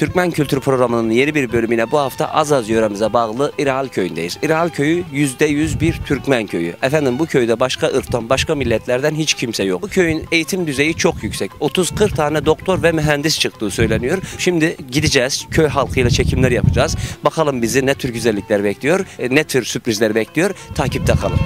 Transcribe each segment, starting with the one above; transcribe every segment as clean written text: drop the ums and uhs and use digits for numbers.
Türkmen Kültür Programı'nın yeni bir bölümüne bu hafta Azaz yöremize bağlı İrahal Köyü'ndeyiz. İrahal Köyü %100 bir Türkmen köyü. Efendim bu köyde başka ırktan, başka milletlerden hiç kimse yok. Bu köyün eğitim düzeyi çok yüksek. 30-40 tane doktor ve mühendis çıktığı söyleniyor. Şimdi gideceğiz, köy halkıyla çekimler yapacağız. Bakalım bizi ne tür güzellikler bekliyor, ne tür sürprizler bekliyor. Takipte kalın.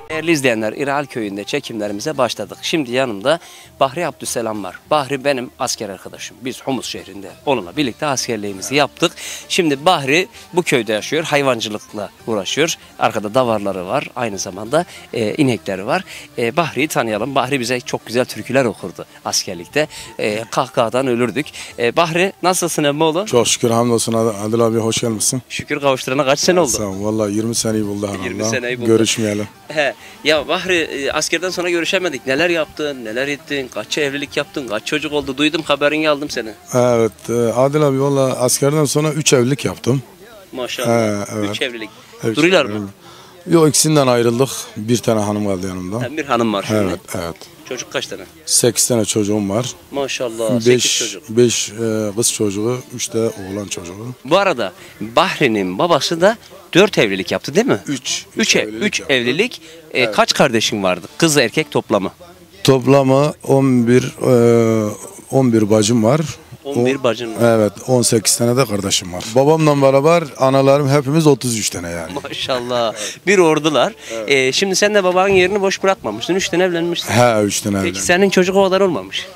Değerli izleyenler, İrahal Köyü'nde çekimlerimize başladık. Şimdi yanımda Bahri Abdüselam var. Bahri benim asker arkadaşım. Biz Humus şehrinde onunla birlikte askerliğimizi yaptık. Şimdi Bahri bu köyde yaşıyor. Hayvancılıkla uğraşıyor. Arkada davarları var. Aynı zamanda inekleri var. Bahri'yi tanıyalım. Bahri bize çok güzel türküler okurdu askerlikte. Kahkahadan ölürdük. Bahri nasılsın emmoğlu? Çok şükür hamdolsun Adil abi, hoş gelmişsin. Şükür kavuşturana kaç sene oldu? Sağ ol. Vallahi 20 seneyi buldu herhalde. 20 seneyi buldu. Görüşmeyelim. He. Ya Bahri, askerden sonra görüşemedik. Neler yaptın, neler ettin, kaç evlilik yaptın, kaç çocuk oldu? Duydum, haberini aldım seni. Evet Adil abi, vallahi askerden sonra 3 evlilik yaptım. Maşallah. Evet. 3 evlilik. Evet, Duruyorlar mı? Yok, ikisinden ayrıldık. Bir tane hanım kaldı yanımda. Bir hanım var şimdi. Evet, evet. Çocuk kaç tane? 8 tane çocuğum var. Maşallah. 8 çocuk. 5 kız çocuğu, 3 de oğlan çocuğu. Bu arada Bahri'nin babası da 4 evlilik yaptı değil mi? 3 evlilik. Kaç kardeşin vardı? Kız erkek toplamı. Toplamı 11 bacım var. 11 bacın var. Evet, 18 tane de kardeşim var. Babamla beraber analarım hepimiz 33 tane yani. Maşallah. Bir ordular. Şimdi sen de babanın yerini boş bırakmamışsın. 3 tane evlenmişsin. He, 3 tane Peki evlendim. senin çocuk o kadar olmamış.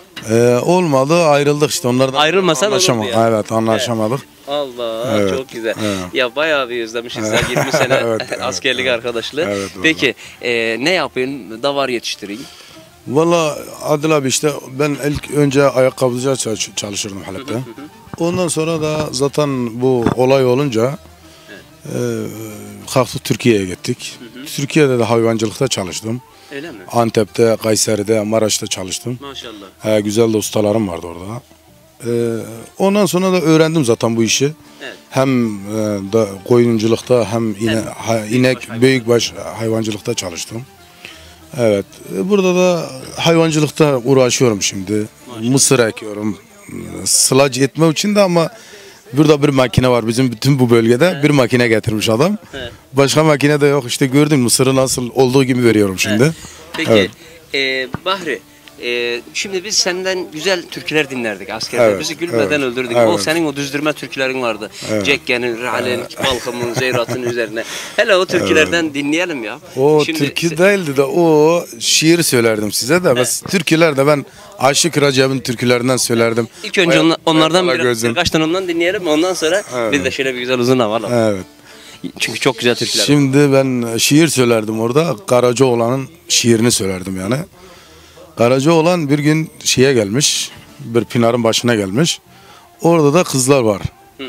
Olmadı, ayrıldık işte onlardan. Ayrılmasan anlaşamadık. olurdu ya. Evet, anlaşamadık. Allah, Evet, çok güzel. evet. Ya bayağı bir özlemişiz ya 20 sene Evet, askerlik evet. arkadaşlığı. Evet, Peki ne yapayım? Davar yetiştireyim. Valla Adil abi, işte ben ilk önce ayakkabıcıya çalışırdım Halep'te. Ondan sonra da zaten bu olay olunca kalktık Türkiye'ye gittik. Türkiye'de de hayvancılıkta çalıştım. Öyle mi? Antep'te, Kayseri'de, Maraş'ta çalıştım. Maşallah. Güzel de ustalarım vardı orada. Ondan sonra da öğrendim zaten bu işi. Evet. Hem da koyunculukta hem inek, büyükbaş hayvancılıkta çalıştım. Evet. Burada da hayvancılıkta uğraşıyorum şimdi. Maşallah. Mısır ekiyorum. Sılaj etme için de, ama burada bir makine var bizim bütün bu bölgede. Evet. Bir makine getirmiş adam. Evet. Başka makine de yok. İşte gördün mısırı nasıl olduğu gibi veriyorum şimdi. Evet. Peki Bahri, şimdi biz senden güzel türküler dinlerdik askerde. Evet, bizi gülmeden öldürdük. Evet. O senin o düzdürme türkülerin vardı. Evet. Cekke'nin, Ral'in, Balkım'ın, Zeyrat'ın üzerine. Hele o türkülerden dinleyelim ya. O şimdi, türkü değildi de o şiir söylerdim size de. Evet. Türküler de ben Aşık Recep'in türkülerinden söylerdim. İlk önce onlardan birkaç tane ondan dinleyelim. Ondan sonra bir de şöyle bir güzel uzun hava alalım. Evet. Çünkü çok güzel türküler. Şimdi ben şiir söylerdim orada. Karacaoğlan'ın şiirini söylerdim yani. Karacaoğlan bir gün şeye gelmiş, bir pınarın başına gelmiş. Orada da kızlar var. Hı.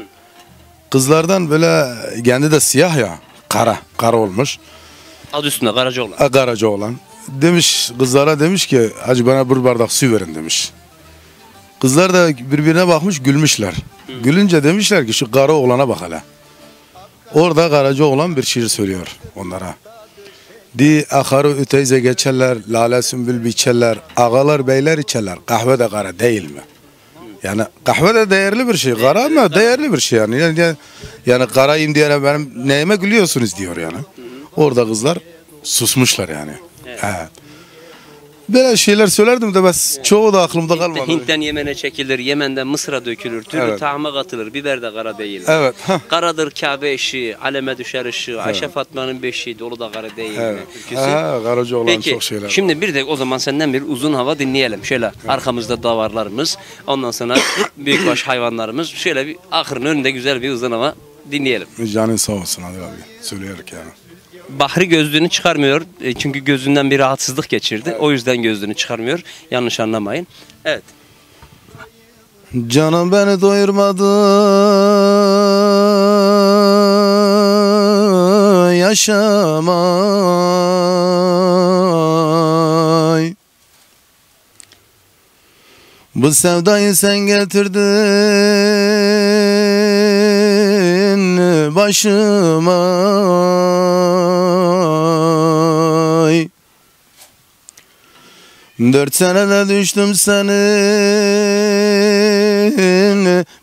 Kızlardan böyle kendi de siyah ya, kara olmuş. Adı üstünde Karacaoğlan. Karacaoğlan. Demiş kızlara, demiş ki hacı bana bir bardak su verin demiş. Kızlar da birbirine bakmış, gülmüşler. Hı. Gülünce demişler ki şu kara oğlana bak hele. Orada Karacaoğlan bir şiir söylüyor onlara. Di akarı öteyze geçerler, lale sümbül biçerler, ağalar beyler içerler, kahve de kara değil mi? Yani kahve de değerli bir şey, kara ama değerli bir şey yani. Yani karayım diyene benim neyime gülüyorsunuz diyor yani. Orada kızlar susmuşlar yani. Evet. Böyle şeyler söylerdim de bas çoğu da aklımda kalmadı. Hint'ten Yemen'e çekilir, Yemen'den Mısır'a dökülür, türlü tahma katılır, biber de kara değil. Evet. Karadır Kabe eşi, aleme düşer ışığı, Ayşe Fatma'nın beşiği, dolu da kara değil mi? Karacaoğlan çok şeyler. Peki, şimdi bir de o zaman senden bir uzun hava dinleyelim. Şöyle arkamızda davarlarımız, ondan sonra büyükbaş hayvanlarımız, şöyle bir ahırın önünde güzel bir uzun hava dinleyelim. Canın sağ olsun Adil abi, söyleyerek yani. Bahri gözlüğünü çıkarmıyor çünkü gözünden bir rahatsızlık geçirdi. Evet. O yüzden gözlüğünü çıkarmıyor. Yanlış anlamayın. Evet. Canım beni doyurmadı, yaşamay. Bu sevdayı sen getirdin başıma. 4 senede düştüm senin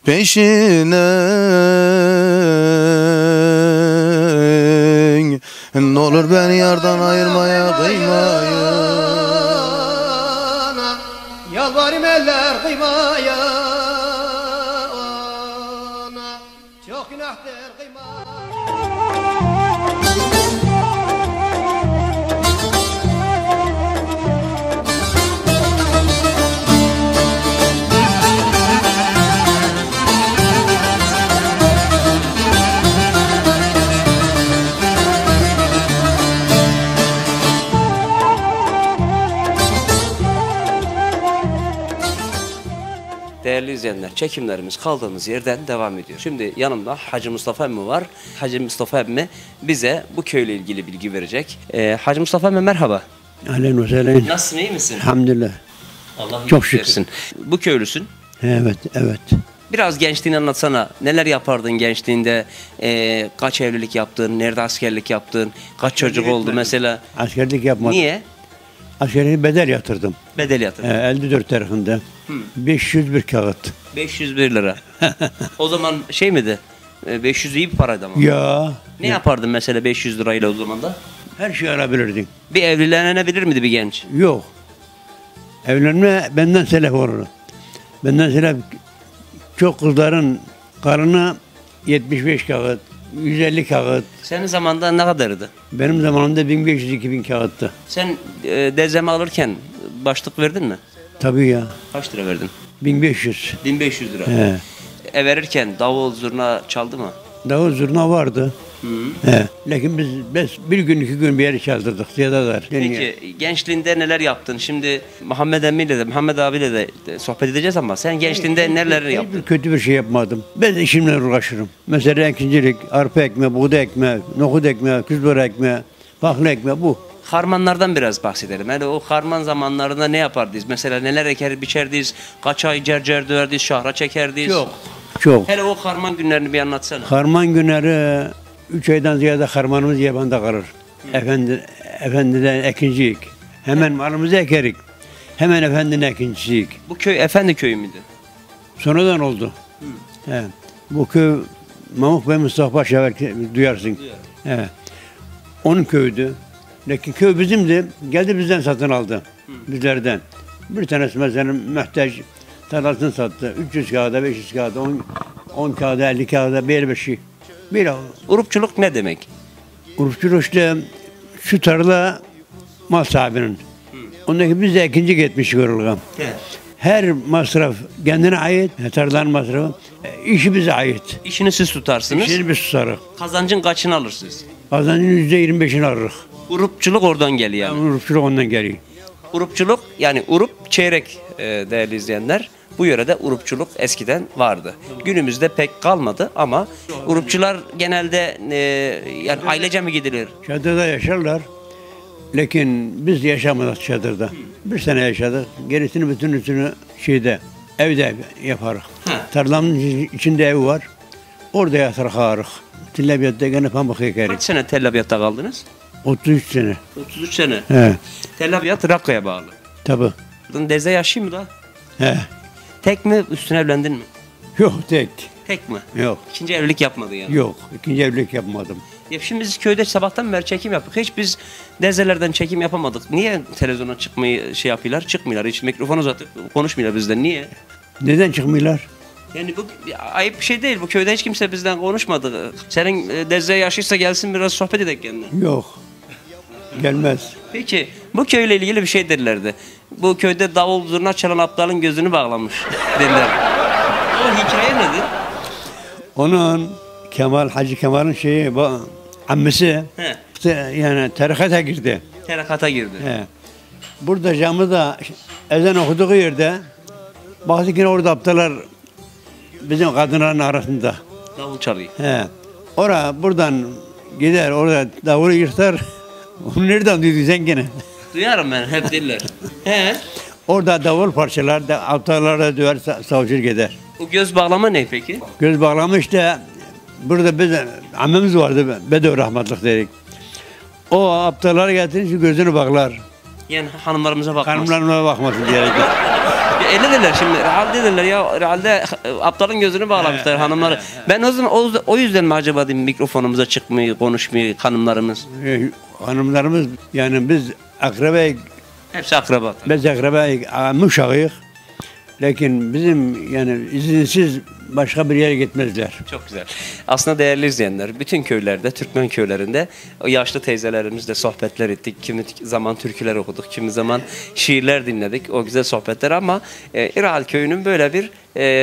peşine. Ne olur beni yardan ayırmaya kıymayın. Yalvarım eller kıymaya. Çok günahtır kıymaya. Değerli izleyenler, çekimlerimiz kaldığımız yerden devam ediyor. Şimdi yanımda Hacı Mustafa emmi var. Hacı Mustafa emmi bize bu köyle ilgili bilgi verecek. Hacı Mustafa emmi merhaba. Aleyna ve seyleyin. Nasılsın, iyi misin? Elhamdülillah. Allah Çok şükür. versin. Bu köylüsün. Evet, evet. Biraz gençliğini anlatsana. Neler yapardın gençliğinde? Kaç evlilik yaptın? Nerede askerlik yaptın? Kaç çocuk oldu mesela? Askerlik yapmadım. Niye? Askerliğe bedel yatırdım. Bedel yatırdın. 54 tarafında. 501 kağıt. 501 lira. O zaman şey miydi? 500 iyi bir paraydı ama. Ya. Ne yapardın mesela 500 lirayla o zaman da? Her şeyi alabilirdin. Bir evlenebilir miydi bir genç? Yok. Evlenme benden selef olur. Benden selef çok kızların karına 75 kağıt, 150 kağıt. Senin zamanında ne kadardı? Benim zamanımda 1500-2000 kağıttı. Sen dezemi alırken başlık verdin mi? Tabii ya. Kaç lira verdin? 1500. 1500 lira. He. Verirken davul zurna çaldı mı? Davul zurna vardı. He. Lakin biz bir gün 2 gün bir yere çaldırdık. Ziyadalar. Peki gençliğinde neler yaptın? Şimdi Muhammed emmiyle de Muhammed abiyle de sohbet edeceğiz ama sen gençliğinde neler yaptın? Kötü bir şey yapmadım. Ben işimle uğraşırım. Mesela ekincilik, arpa ekmeği, buğday ekmeği, nohut ekmeği, küzbara ekmeği, bakla ekmeği bu. Harmanlardan biraz bahsedelim. Yani o harman zamanlarında ne yapardınız? Mesela neler eker biçerdiniz? Kaç ay cercer döverdiniz, şahra çekerdiniz? Çok. Hele o harman günlerini bir anlatsana. Harman günleri 3 aydan ziyade harmanımız yabanda kalır. Efendiden ekincilik. Hemen malımızı ekerik. Hemen efendinin ekincisiyik. Bu köy Efendi köyü müydü? Sonradan oldu. He. Bu köy Mamuk Bey Mustafa Paşa belki duyarsın. He. Onun köyüydü. Lakin köy bizimdi. Geldi bizden satın aldı. Bizlerden. Bir tanesi mesela mühtaç tarlasını sattı. 300 kağıda, 500 kağıda, 10 kağıda, 50 kağıda, bir şey. Bir Urupçuluk ne demek? Urupçuluk işte şu tarla mal sahibinin. Ondaki biz de ekinci gitmiş görülüyor. Her masraf kendine ait, tarlanın masrafı, işi bize ait. İşini siz tutarsınız. İşini biz tutarız. Kazancın kaçını alırsınız? Kazancın %25'ini alırız. Urupçuluk oradan geliyor yani. Urupçuluk ondan geliyor. Urupçuluk yani urup çeyrek değerli izleyenler. Bu yörede urupçuluk eskiden vardı. Günümüzde pek kalmadı ama urupçular genelde yani ailece mi gidilir? Çadırda yaşarlar. Lakin biz yaşamadık çadırda. Bir sene yaşadık. Gerisini bütününü şeyde, evde yaparız. Tarlamın içinde ev var. Orada yatar kalırız. Tillabiyat'ta gene pamuk ekeriz. Kaç sene Tel Abyad'da kaldınız? 33 sene. 33 sene. He. Tel Abyad Rakka'ya bağlı. Tabii. Buradan Deze yaşıyor mu da? He. Tek mi üstüne evlendin mi? Yok tek. Tek mi? Yok. İkinci evlilik yapmadı yani. Yok. İkinci evlilik yapmadım. Ya şimdi biz köyde sabahtan beri çekim yaptık. Hiç biz Dezelerden çekim yapamadık. Niye televizyona çıkmayı şey yapıyorlar? Çıkmıyorlar. Hiç mikrofon uzatıp konuşmuyorlar bizden. Niye? Neden çıkmıyorlar? Yani bu ayıp bir şey değil. Bu köyde hiç kimse bizden konuşmadı. Senin Deze yaşıysa gelsin biraz sohbet edelim kendine. Yok. Gelmez. Peki bu köyle ilgili bir şey derlerdi. Bu köyde davul zurna çalan aptalın gözünü bağlamış derler. O hikaye nedir? Onun Hacı Kemal'in şeyi, ammisi yani tarikata girdi. Terakata girdi. He. Burada camıda ezan okuduğu yerde baktık yine orada aptalar bizim kadınların arasında. Davul çalıyor. He. Buradan gider orada davulu yırtar. Onu nereden duydun sen gene? Duyarım ben hep diller. He. Orada davul parçalar da aptallara döver savcılık gider. O göz bağlama ne peki? Göz bağlama işte burada biz annemiz vardı Bedev rahmetlik dedik. O aptallara getirin şu gözünü bağlar. Yani hanımlarımıza bakmaz. Hanımlarına bakmasın diyerek. Öyle derler şimdi. Real derler ya. Realde aptalın gözünü bağlamışlar hanımları. Ben o zaman o yüzden mi acaba diyeyim mikrofonumuza çıkmayı, konuşmayı hanımlarımız? Hanımlarımız yani biz akraba, Hepsi akraba. biz akraba muşağıyız. Lakin bizim yani izinsiz başka bir yere gitmezler. Çok güzel. Aslında değerli izleyenler, bütün köylerde, Türkmen köylerinde o yaşlı teyzelerimizle sohbetler ettik. Kimi zaman türküler okuduk, kimi zaman şiirler dinledik. O güzel sohbetler ama İral köyünün böyle bir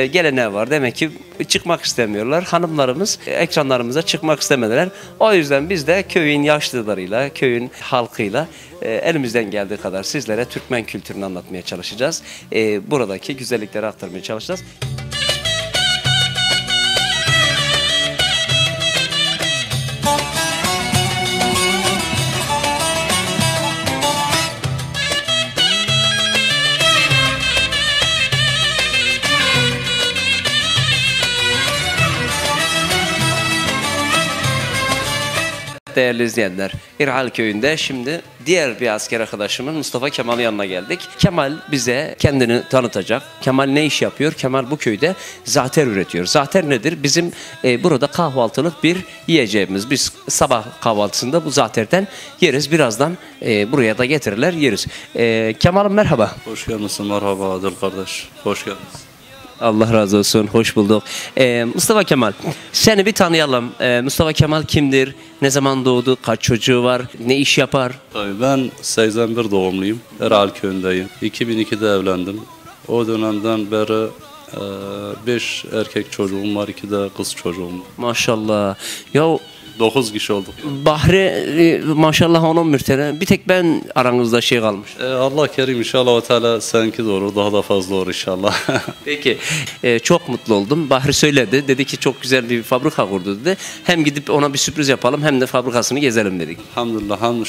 geleneği var. Demek ki çıkmak istemiyorlar. Hanımlarımız ekranlarımıza çıkmak istemediler. O yüzden biz de köyün yaşlılarıyla, köyün halkıyla elimizden geldiği kadar sizlere Türkmen kültürünü anlatmaya çalışacağız. Buradaki güzellikleri aktarmaya çalışacağız. Değerli izleyenler, İrhal köyünde şimdi diğer bir asker arkadaşımın Mustafa Kemal'in yanına geldik. Kemal bize kendini tanıtacak. Kemal ne iş yapıyor? Kemal bu köyde zater üretiyor. Zater nedir? Bizim burada kahvaltılık bir yiyeceğimiz. Biz sabah kahvaltısında bu zaterden yeriz. Birazdan buraya da getirirler, yeriz. Kemal'im merhaba. Hoş gelmişsin, merhaba Adil kardeş. Hoş geldiniz. Allah razı olsun, hoş bulduk. Mustafa Kemal, seni bir tanıyalım. Mustafa Kemal kimdir? Ne zaman doğdu? Kaç çocuğu var? Ne iş yapar? Tabii ben 81 doğumluyum. Eral köyündeyim. 2002'de evlendim. O dönemden beri 5 erkek çocuğum var, 2 de kız çocuğum var. Maşallah. Ya 9 kişi olduk. Bahri maşallah onun bir tane. Bir tek ben aranızda şey kalmış. Allah kerim inşallah ve teala seninki doğru, daha da fazla olur inşallah. Peki çok mutlu oldum. Bahri söyledi. Dedi ki çok güzel bir fabrika kurdu dedi. Hem gidip ona bir sürpriz yapalım hem de fabrikasını gezelim dedik. Elhamdülillah,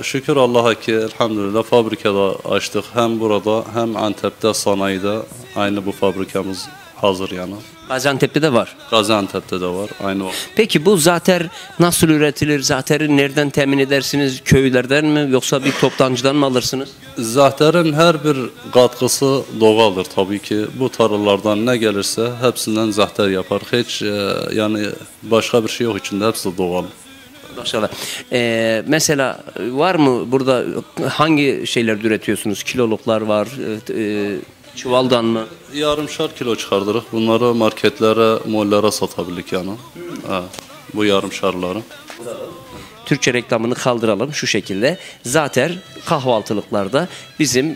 şükür Allah'a ki elhamdülillah fabrikada açtık. Hem burada hem Antep'te sanayide aynı bu fabrikamız hazır yani. Gaziantep'te de var. Gaziantep'te de var aynı o. Peki bu zater nasıl üretilir? Zateri nereden temin edersiniz? Köylerden mi yoksa bir toptancıdan mı alırsınız? Zahterin her bir katkısı doğaldır tabii ki. Bu tarlalardan ne gelirse hepsinden zahter yapar. Hiç yani başka bir şey yok içinde, hepsi doğal. Maşallah. Mesela var mı burada hangi şeyler üretiyorsunuz? Kiloluklar var, çuvaldan mı? Yarımşar kilo çıkardırıq. Bunları marketlere, mollere satabilik yani. Ha, bu yarımşarları. Türkçe reklamını kaldıralım şu şekilde. Zaten kahvaltılıklarda bizim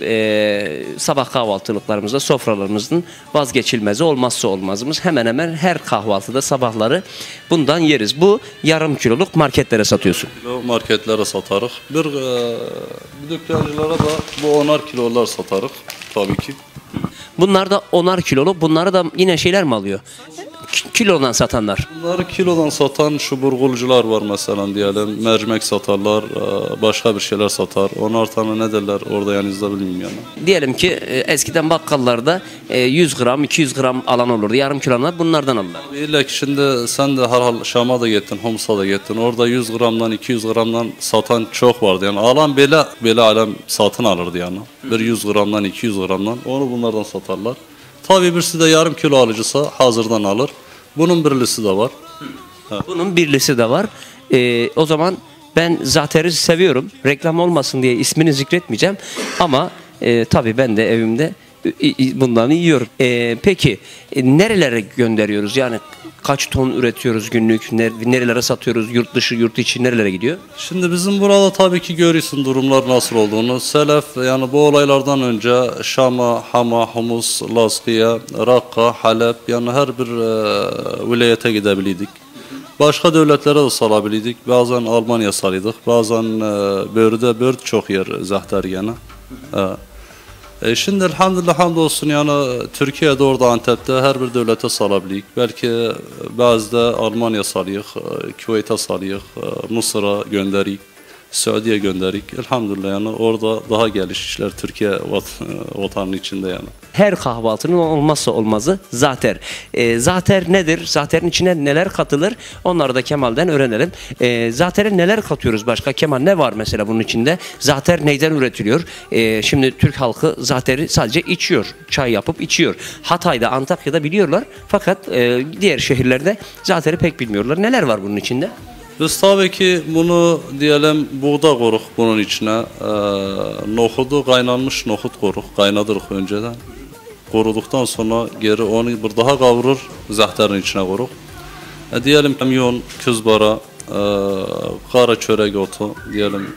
sabah kahvaltılıklarımızda sofralarımızın vazgeçilmezi olmazsa olmazımız. Hemen hemen her kahvaltıda sabahları bundan yeriz. Bu yarım kiloluk marketlere satıyorsun. Marketlere satarıq. Bir dükkancılara da bu 10'ar kilolar satarıq tabii ki. Bunlar da 10'ar kiloluk. Bunları da yine şeyler mi alıyor? Kilodan satanlar. Bunları kilodan satan şu burgulcular var mesela diyelim. Mercimek satarlar, başka bir şeyler satar. Onlar tanı ne derler orada yanınızda bilmiyorum yani. Diyelim ki eskiden bakkallarda 100 gram, 200 gram alan olurdu. Yarım kilona bunlardan alırlar. İlla ki şimdi sen de herhal Şam'a da gittin, Homs'a da gittin. Orada 100 gramdan, 200 gramdan satan çok vardı. Yani alan böyle alem satın alırdı yani. Bir 100 gramdan, 200 gramdan onu bunlardan satarlar. Tabii birisi de yarım kilo alıcısa hazırdan alır. Bunun birlisi de var. Bunun birlisi de var. O zaman ben zateri seviyorum. Reklam olmasın diye ismini zikretmeyeceğim. Ama tabii ben de evimde bundan yiyorum. Peki nerelere gönderiyoruz? Yani kaç ton üretiyoruz günlük? Nerelere satıyoruz? Yurt dışı, yurt içi nerelere gidiyor? Şimdi bizim burada tabii ki görüyorsun durumlar nasıl olduğunu. Selef yani bu olaylardan önce Şam'a, Hama, Humus, Lazkiye, Rakka, Halep yani her bir vilayete gidebiliydik. Başka devletlere de salabiliydik. Bazen Almanya salıydık. Bazen böğrüde çok yer zahter yani. Şimdi elhamdülillah hamdolsun yani Türkiye'de orada Antep'te her bir devlete salabiliyik. Belki bazıda Almanya salıyık, Kuveyt'e salıyık, Mısır'a gönderiyik. Suudiye gönderik. Elhamdülillah yani orada daha geliş işler Türkiye vatanının içinde yani. Her kahvaltının olmazsa olmazı zater. Zater nedir? Zaterin içine neler katılır? Onları da Kemal'den öğrenelim. Zatere neler katıyoruz başka? Kemal ne var mesela bunun içinde? Zater neyden üretiliyor? Şimdi Türk halkı zateri sadece içiyor. Çay yapıp içiyor. Hatay'da, Antakya'da biliyorlar. Fakat diğer şehirlerde zateri pek bilmiyorlar. Neler var bunun içinde? Biz tabii ki bunu diyelim buğda koruk bunun içine. Nohudu kaynanmış nohut koruk. Kaynadırıq önceden. Koruduktan sonra geri onu bir daha kavurur. Zahterin içine koruk. Diyelim kamyon, küzbara, kara çörek otu diyelim.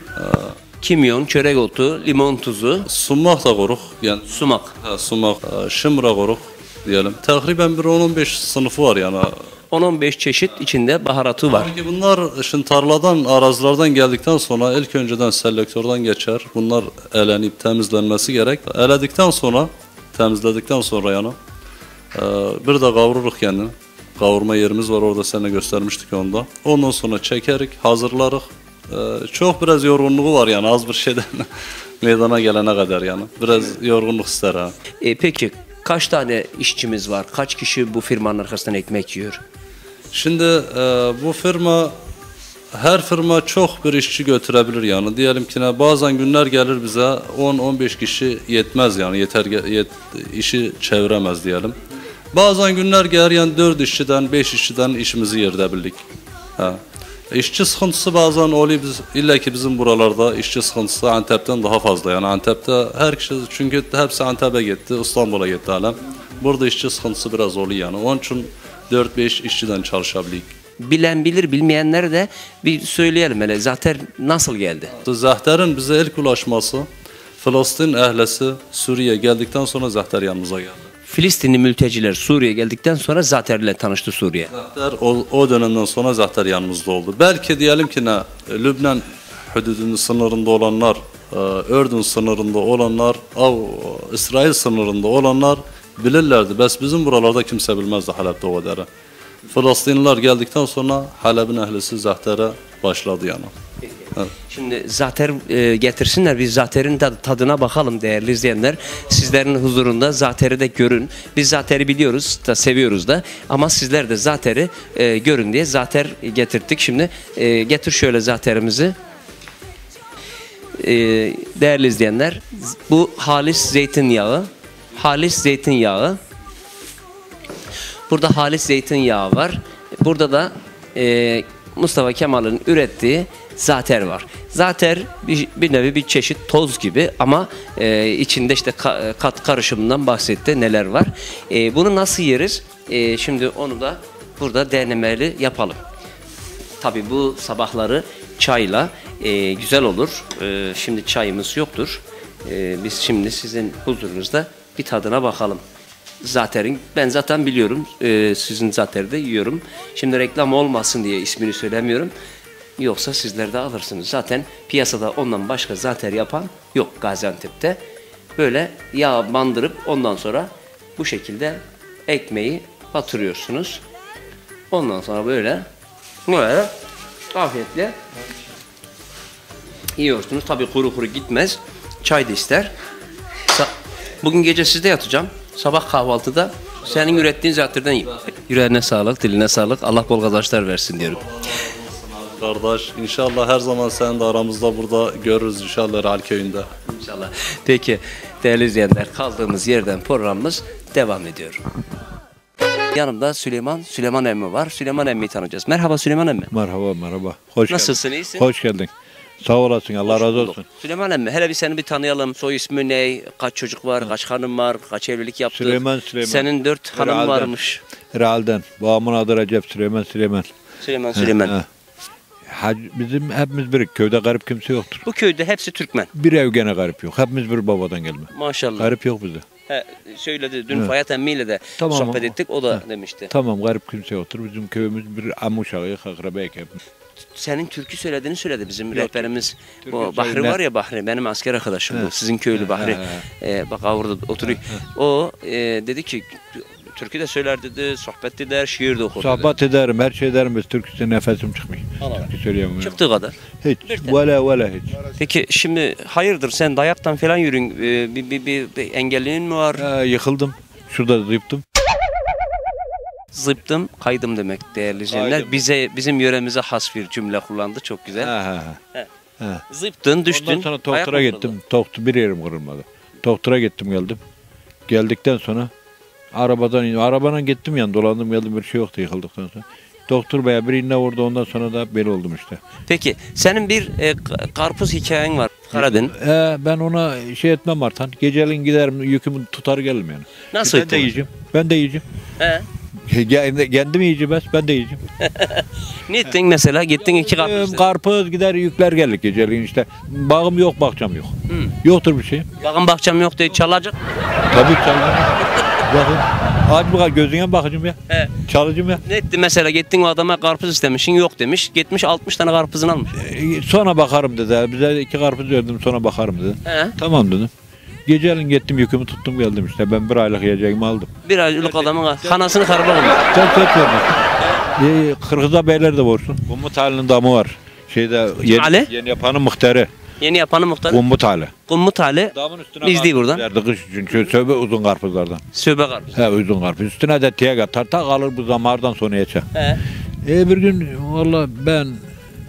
Kimyon, çörek otu, limon tuzu, Sumak da koruk. Yani sumak. sumak, şimra koruk diyelim. Takriben bir 10-15 sınıfı var yani. 10-15 çeşit içinde baharatı var. Tabii ki bunlar şimdi tarladan, arazilerden geldikten sonra ilk önceden selektörden geçer. Bunlar elenip temizlenmesi gerek. Eledikten sonra, temizledikten sonra yani bir de kavururuz kendini. Kavurma yerimiz var orada sana göstermiştik onda. Ondan sonra çekerik, hazırlarız. Çok biraz yorgunluğu var yani az bir şeyden meydana gelene kadar yani. Biraz yorgunluk ister ha. Peki kaç tane işçimiz var? Kaç kişi bu firmanın arkasından ekmek yiyor? Şimdi bu firma her firma çok bir işçi götürebilir yani. Diyelim ki bazen günler gelir bize 10-15 kişi yetmez yani işi çeviremez diyelim. Bazen günler gelir yani 4 işçiden 5 işçiden işimizi yürütebildik. Ha. İşçi sıkıntısı bazen oluyor illa ki bizim buralarda işçi sıkıntısı Antep'ten daha fazla yani Antep'te her kişi çünkü hepsi Antep'e gitti İstanbul'a gitti hala. Burada işçi sıkıntısı biraz oluyor yani onun için 4-5 işçiden çalışabilirik. Bilen bilir, bilmeyenler de bir söyleyelim hele. Zater nasıl geldi? Zahter'in bize ilk ulaşması Filistin ehlesi Suriye geldikten sonra Zahter yanımıza geldi. Filistinli mülteciler Suriye geldikten sonra Zater'le tanıştı Suriye. Zahter o dönemden sonra Zahter yanımızda oldu. Belki diyelim ki Lübnan hududunun sınırında olanlar, Ürdün sınırında olanlar, İsrail sınırında olanlar bilirlerdi. Bes bizim buralarda kimse bilmezdi Halep'te o kadar. Filistinliler geldikten sonra Halep'in ehlisi Zahter'e başladı yani. Evet. Şimdi Zater getirsinler, biz Zater'in tadına bakalım değerli izleyenler. Sizlerin huzurunda Zater'i de görün. Biz Zater'i biliyoruz da seviyoruz da ama sizler de Zater'i görün diye Zater getirttik. Şimdi getir şöyle Zater'imizi. Değerli izleyenler, bu halis zeytinyağı. Halis zeytinyağı. Burada halis zeytinyağı var. Burada da Mustafa Kemal'in ürettiği zater var. Zater bir nevi bir çeşit toz gibi ama içinde işte kat karışımından bahsetti neler var. Bunu nasıl yeriz? Şimdi onu da burada denemeli yapalım. Tabii bu sabahları çayla güzel olur. Şimdi çayımız yoktur. Biz şimdi sizin huzurunuzda bir tadına bakalım. Zater'in ben zaten biliyorum sizin Zater'i de yiyorum. Şimdi reklam olmasın diye ismini söylemiyorum. Yoksa sizler de alırsınız. Zaten piyasada ondan başka Zater yapan yok Gaziantep'te. Böyle yağ bandırıp ondan sonra bu şekilde ekmeği batırıyorsunuz. Ondan sonra böyle afiyetle yiyorsunuz. Tabii kuru kuru gitmez. Çay da ister. Bugün gece sizde yatacağım. Sabah kahvaltıda senin ürettiğin Zater'den yiyeyim. Yüreğine sağlık, diline sağlık. Allah bol kazançlar versin diyorum. Kardeş inşallah her zaman sen de aramızda burada görürüz inşallah Real köyünde. İnşallah. Peki değerli izleyenler kaldığımız yerden programımız devam ediyor. Yanımda Süleyman emmi var. Süleyman emmiyi tanıyacağız. Merhaba Süleyman emmi. Merhaba. Hoş Nasılsın, geldin. iyisin? Hoş geldin. Sağ olasın. Allah razı olsun. Süleyman emmi hele bir seni bir tanıyalım. Soy ismi ne? Kaç çocuk var? Kaç hanım var? Kaç evlilik yaptın? Süleyman. Senin 4 hanım Real'den. varmış. Real'den. Babamın adı Recep Süleyman. Süleyman. Bizim hepimiz bir köyde garip kimse yoktur. Bu köyde hepsi Türkmen. Bir ev gene garip yok. Hepimiz bir babadan gelme. Maşallah. Garip yok bizde. Söyledi. Dün Fayat emmiyle de Tamam, sohbet ama- ettik. O da demişti. Tamam garip kimse yoktur. Bizim köyümüz bir amu uşağı, akrabeyik hep. Senin türkü söylediğini söyledi bizim Yok, rehberimiz. türkü O Bahri söyle. var ya Bahri. Benim asker arkadaşım bu. He. Sizin köylü Bahri. Bak orada oturuyor. O dedi ki türkü de söyler dedi, sohbet eder, şiir de okur dedi. Sohbet ederim, her şey ederim. Biz Türkçe nefesim çıkmıyor. Allah. Türkçe söyleyemem. Çıktığı kadar. Hiç. Bir tane. Vela hiç. Peki şimdi hayırdır sen dayaktan falan yürün, bir engelliğin mi var? Yıkıldım. Şurada zıptım. Zıptım, kaydım demek değerli izleyenler. Kaydım. Bizim yöremize has bir cümle kullandı, çok güzel. He. Zıptın, düştün. Ondan sonra ayak doktora mı gittim. Bir yerim kırılmadı. Doktora gittim geldim. Geldikten sonra arabadan gittim yani dolandım geldim bir şey yoktu yıkıldıktan sonra. Doktor bey birine vurdu ondan sonra da bel oldum işte. Peki senin bir karpuz hikayen var. Karadın. Ben ona şey etmem Artan. Geceliğin giderim yükümü tutar gelirim yani. Nasıl Ben de yiyeceğim. Ben de yiyeceğim. He. Kendim yiyeceğim ben de yiyeceğim. Ne ettin mesela? Gittin iki karpuz. istedin. Karpuz gider yükler gelir geceliğin işte. Bağım yok bahçem yok. Yoktur bir şey. Bağım bahçem yok diye çalacak. Tabii çalacağım. Bakın. Aç bakalım gözüne bakacağım ya. He. Çalacağım ya. Ne etti mesela? Gittin o adama karpuz istemişsin, yok demiş. Gitmiş 60 tane karpuzunu almış. Sonra bakarım dedi. Bize 2 karpuz verdim sonra bakarım dedi. He. Tamam dedim. Geceliğin gittim yükümü tuttum geldim işte. Ben 1 aylık yiyeceğimi aldım. Bir aylık adamın hanasını karıla olmuş. Çok vermez. Kırgız'a beyler de vursun. Kumbut Ali'nin damı var. Şeyde Ali? yeni yapanın muhtarı. Yeni yapanı muhtar. Kumbut Ali. Kummut Ali. Damın üstüne Biz değil buradan. verdi kış için. Şöyle söbe uzun karpuzlardan. Söbe karpuz. He uzun karpuz. Üstüne de tiyek atar. Ta kalır bu zamardan sonra yeçe. He. Bir gün valla ben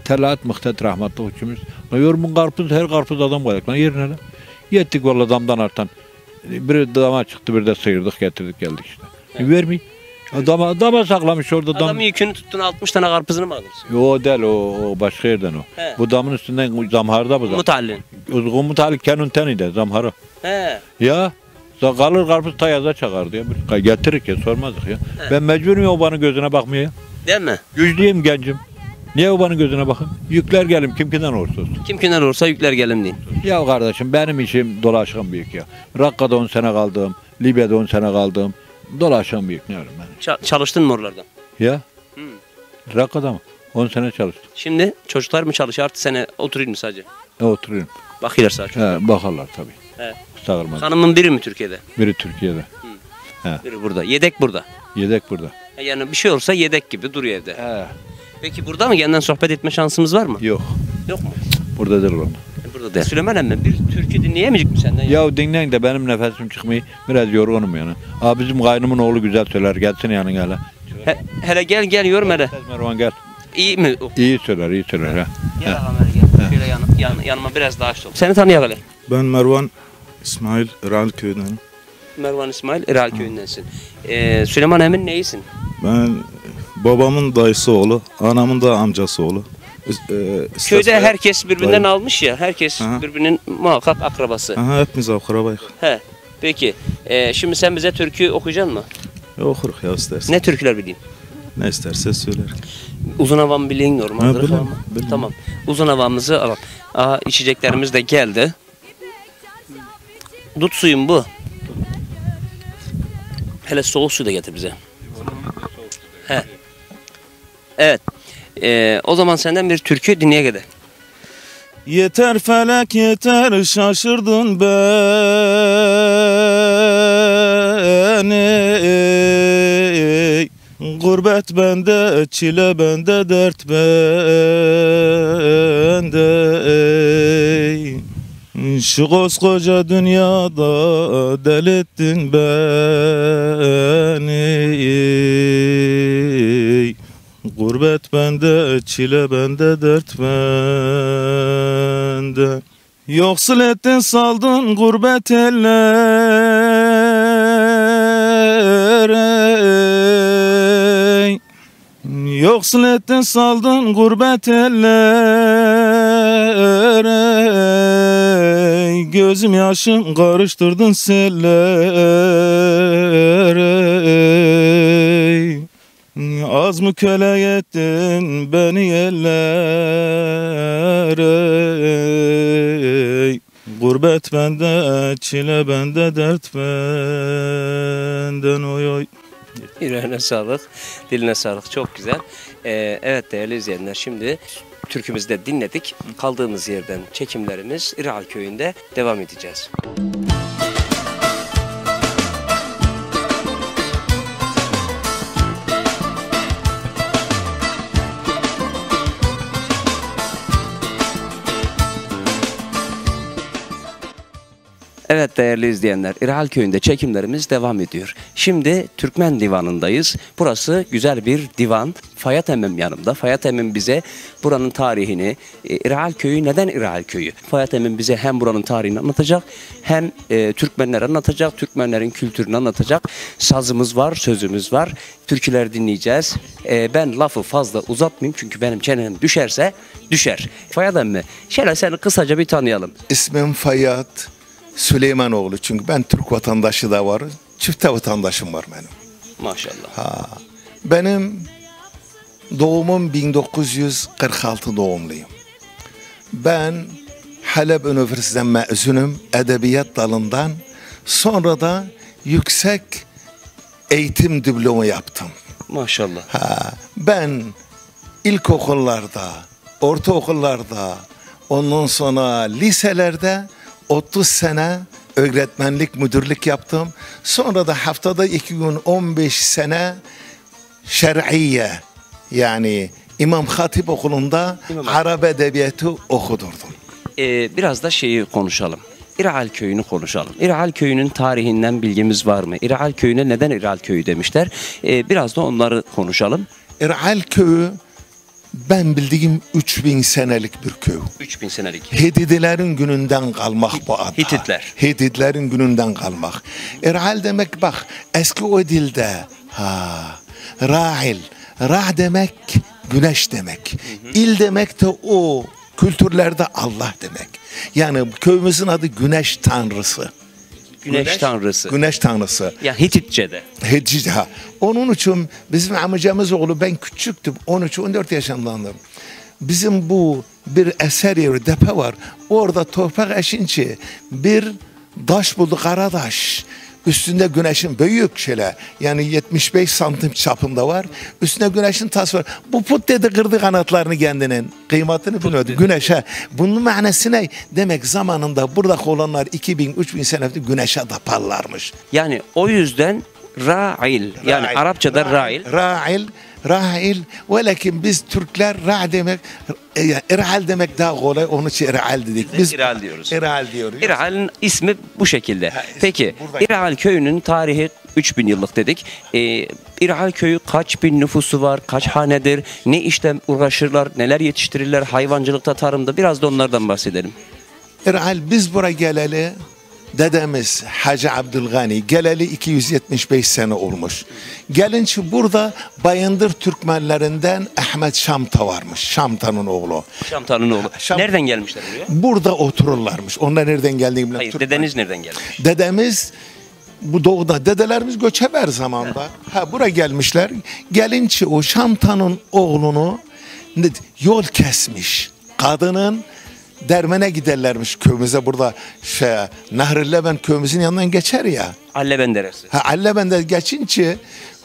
Telaat Mıhtet rahmetli uçumuz. Yorumun karpuz her karpuz adam koyak lan yerine lan. Yettik valla damdan artan. Bir dama çıktı bir de sıyırdık getirdik geldik işte. Vermeyin. Dama saklamış orada dam. Adamın yükünü tuttun 60 tane karpuzunu mı alırsın? O değil o başka yerden o. He. Bu damın üstünden zamharda bu. Kummut Ali'nin. Kumbut Ali kenun teniydi zamharı. He. Ya kalır karpuz tayaza çakardı ya. Getirik ya sormazdık ya. Ben mecburum o bana gözüne bakmaya ya. Değil mi? Güçlüyüm gencim. Niye o bana gözüne bakın? Yükler gelim kim kimden olursa olsun. Kim kimden olursa yükler gelin deyin. Ya kardeşim benim işim dolaşan büyük ya. Rakka'da 10 sene kaldım. Libya'da 10 sene kaldım. Dolaşan büyük ne öyle ben. Çalıştın mı oralardan? Ya? Rakka'da mı? 10 sene çalıştım. Şimdi çocuklar mı çalışıyor artı sene oturayım mı sadece? Oturuyorum. Bakıyorlar sadece. Bakarlar tabii. He. Sağırmaz. Hanımın biri mi Türkiye'de? Biri Türkiye'de. Biri burada. Yedek burada. Yedek burada. Yani bir şey olursa yedek gibi duruyor evde. Peki burada mı yeniden sohbet etme şansımız var mı? Yok. Yok mu? Burada değil onlar. Burada değil. Süleyman emmi bir türkü dinleyemeyecek mi senden? Ya dinleyin de benim nefesim çıkmıyor. Biraz yorgunum yani. Bizim kaynımın oğlu güzel söyler. Gelsin yanına hele. Hele gel yorum hele. Mervan gel. İyi mi? İyi söyler. Ha. Gel ağam hele gel. Şöyle yanıma biraz daha açtım. Seni tanıyalım hele. Ben Mervan İsmail İral köyündenim. Mervan İsmail İral köyündensin. Süleyman emmin neyisin? Ben babamın dayısı oğlu, anamın da amcası oğlu. Köyde herkes birbirinden dayı. almış ya. Herkes Aha. birbirinin muhakkak akrabası. Aha, hepimiz akrabayız. He. Peki. Şimdi sen bize türkü okuyacaksın mı? Okuruk ya istersen. Ne türküler bileyim? Ne isterse söyler. Uzun havam bileyim normaldir. Ha, ama. bilirim. Tamam. Uzun havamızı alalım. İçeceklerimiz de geldi. Dut suyum bu. Hele soğuk su da getir bize. He. Evet. O zaman senden bir türkü dinleye gidelim. Yeter felek yeter şaşırdın beni. Gurbet bende, çile bende, dert bende. Şu koskoca dünyada delirttin beni. Gurbet bende, çile bende, dert bende. Yoksul ettin saldın gurbet ellere. Yoksul ettin saldın gurbet ellere. Gözüm yaşım karıştırdın sellere. Az mı köle ettin beni ellere. Gurbet bende, çile bende, dert benden oy oy. Yüreğine sağlık, diline sağlık. Çok güzel. Evet değerli izleyenler, şimdi türkümüzü de dinledik. Kaldığımız yerden çekimlerimiz İral Köyü'nde devam edeceğiz. Evet değerli izleyenler, İrhal Köyü'nde çekimlerimiz devam ediyor. Şimdi Türkmen Divanı'ndayız. Burası güzel bir divan. Fayat Emmim yanımda. Fayat Emmim bize buranın tarihini, İrhal Köyü neden İrhal Köyü? Fayat Emmim bize hem buranın tarihini anlatacak, hem Türkmenler anlatacak, Türkmenlerin kültürünü anlatacak. Sazımız var, sözümüz var. Türküler dinleyeceğiz. Ben lafı fazla uzatmayayım çünkü benim çenem düşerse düşer. Fayat Emmi, şöyle seni kısaca bir tanıyalım. İsmim Fayyad Süleymanoğlu. Çünkü ben Türk vatandaşı da var. Çifte vatandaşım var benim. Maşallah. Benim doğumum 1946 doğumluyum. Ben Halep Üniversitesi'nden mezunum. Edebiyat dalından. Sonra da yüksek eğitim diplomu yaptım. Maşallah. Ben ilkokullarda, ortaokullarda, ondan sonra liselerde 30 sene öğretmenlik, müdürlük yaptım. Sonra da haftada 2 gün 15 sene şer'iye, yani İmam Hatip Okulu'nda Arap Edebiyatı okudurdum. Biraz da şeyi konuşalım. İrhal Köyü'nü konuşalım. İrhal Köyü'nün tarihinden bilgimiz var mı? İrhal Köyü'ne neden İrhal Köyü demişler? Biraz da onları konuşalım. İrhal Köyü ben bildiğim 3000 senelik bir köy. 3000 senelik. Hedidilerin gününden kalmak bu ada. Hititler. Hititlerin gününden kalmak. İrhal demek bak eski o dilde Ra'il. Ra demek güneş demek. İl demek de o kültürlerde Allah demek. Yani köyümüzün adı Güneş Tanrısı. Güneş Tanrısı. Güneş Tanrısı. Ya Hititçe'de. Hecca. Onun için bizim amcamız oğlu ben küçüktüm. 13-14 yaşındaydım. Bizim bu bir eser yeri depe var. Orada toprak eşince bir taş buldu, karadaş. Üstünde güneşin büyük şöyle yani 75 santim çapında var. Üstünde güneşin tası var. Bu put dedi kırdı kanatlarını kendinin. Kıymetini bilmiyordu güneşe. Bunun manası ne? Demek zamanında burada olanlar 2000-3000 senedir güneşe taparlarmış. Yani o yüzden Ra'il. Yani Arapçada Ra'il. Ra'il. Velakin biz Türkler Ra demek, İrhal demek daha kolay. Onun için İrhal dedik. Biz İrhal diyoruz. İrhal diyoruz. İrhal'in ismi bu şekilde. Peki burada. İrhal Köyü'nün tarihi 3000 yıllık dedik. İrhal Köyü kaç bin nüfusu var? Kaç hanedir? Ne işle uğraşırlar? Neler yetiştirirler? Hayvancılıkta, tarımda biraz da onlardan bahsedelim. İrhal biz buraya geleli dedemiz Hacı Abdülgani geleli 275 sene olmuş. Gelince burada Bayındır Türkmenlerinden Ahmet Şamta varmış. Şamta'nın oğlu. Şamta'nın oğlu. Nereden gelmişler buraya? Burada otururlarmış. Onlar nereden geldiğini bilmem. Hayır, dedeniz nereden gelmiş? Dedemiz bu doğuda dedelerimiz göçeber zamanda. Buraya gelmişler. Gelince o Şamta'nın oğlunu yol kesmiş. Kadının dermene giderlermiş köyümüze burada Nahr-ı Leben köyümüzün yanından geçer ya. Alleben deresi. Alleben'de geçince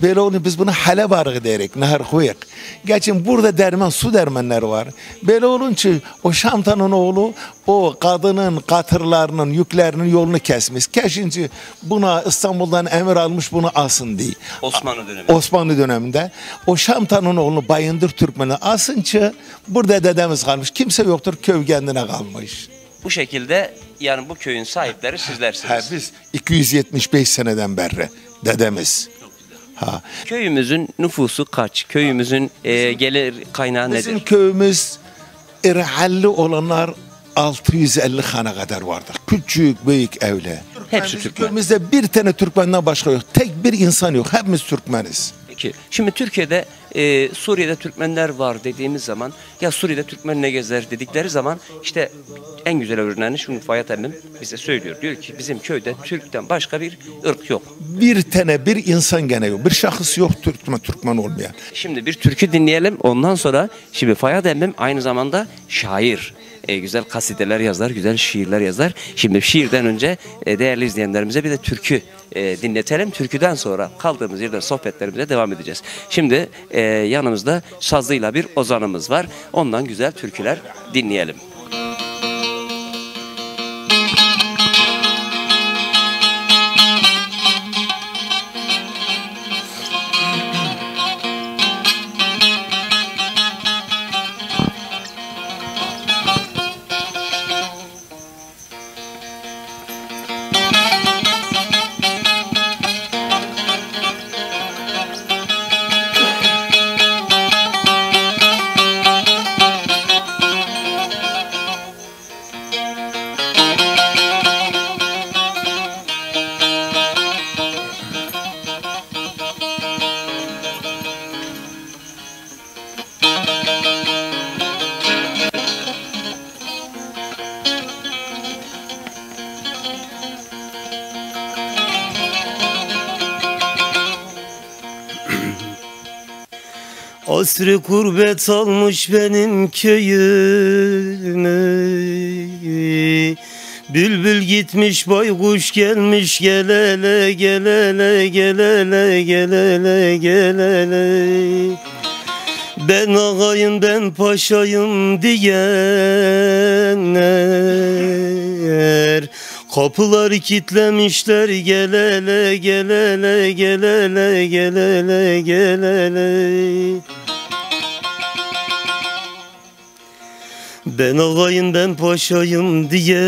böyle onu biz buna Halep arığı derik. Nahr Huyuk. Geçin burada derman su dermenleri var. Böyle olunca o Şamtan'ın oğlu o kadının katırlarının yüklerinin yolunu kesmiş. Kesince buna İstanbul'dan emir almış bunu asın diye. Osmanlı döneminde. Osmanlı döneminde. O Şamtan'ın oğlu Bayındır Türkmen'i asınca burada dedemiz kalmış. Kimse yoktur köy kendine kalmış. Bu şekilde yani bu köyün sahipleri sizlersiniz. Biz 275 seneden beri dedemiz. Köyümüzün nüfusu kaç? Köyümüzün gelir kaynağı Bizim nedir? köyümüz İrhalli olanlar 650 hane kadar vardır. Küçük, büyük evle. Hepsi Bizim Türkmen. köyümüzde bir tane Türkmenden başka yok. Tek bir insan yok. Hepimiz Türkmeniz. Peki. Şimdi Türkiye'de Suriye'de Türkmenler var dediğimiz zaman ya Suriye'de Türkmen ne gezer dedikleri zaman işte en güzel örneğini şunu Fayat Emmim bize söylüyor. Diyor ki bizim köyde Türk'ten başka bir ırk yok. Bir tane bir insan gene yok. Bir şahıs yok Türkmen olmayan. Şimdi bir türkü dinleyelim. Ondan sonra şimdi Fayat Emmim aynı zamanda şair. Güzel kasideler yazar, güzel şiirler yazar. Şimdi şiirden önce değerli izleyenlerimize bir de türkü dinletelim. Türküden sonra kaldığımız yerden sohbetlerimize devam edeceğiz. Şimdi yanımızda sazıyla bir ozanımız var. Ondan güzel türküler dinleyelim. Asrı kurbet almış benim köyümü. Bülbül gitmiş baykuş gelmiş, gel hele gel hele gel hele gel hele gel hele. Ben ağayım ben paşayım diyenler, kapıları kilitlemişler, gel hele gel hele gel hele gel hele gel hele. Ben ağayım ben paşayım diyenler,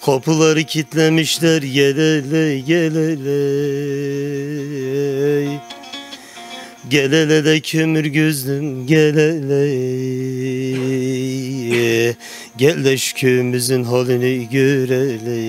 kapıları kilitlemişler, gel hele gel hele. Gel hele de kömür gözlüm gel hele. Gel de şu köyümüzün halini gör hele.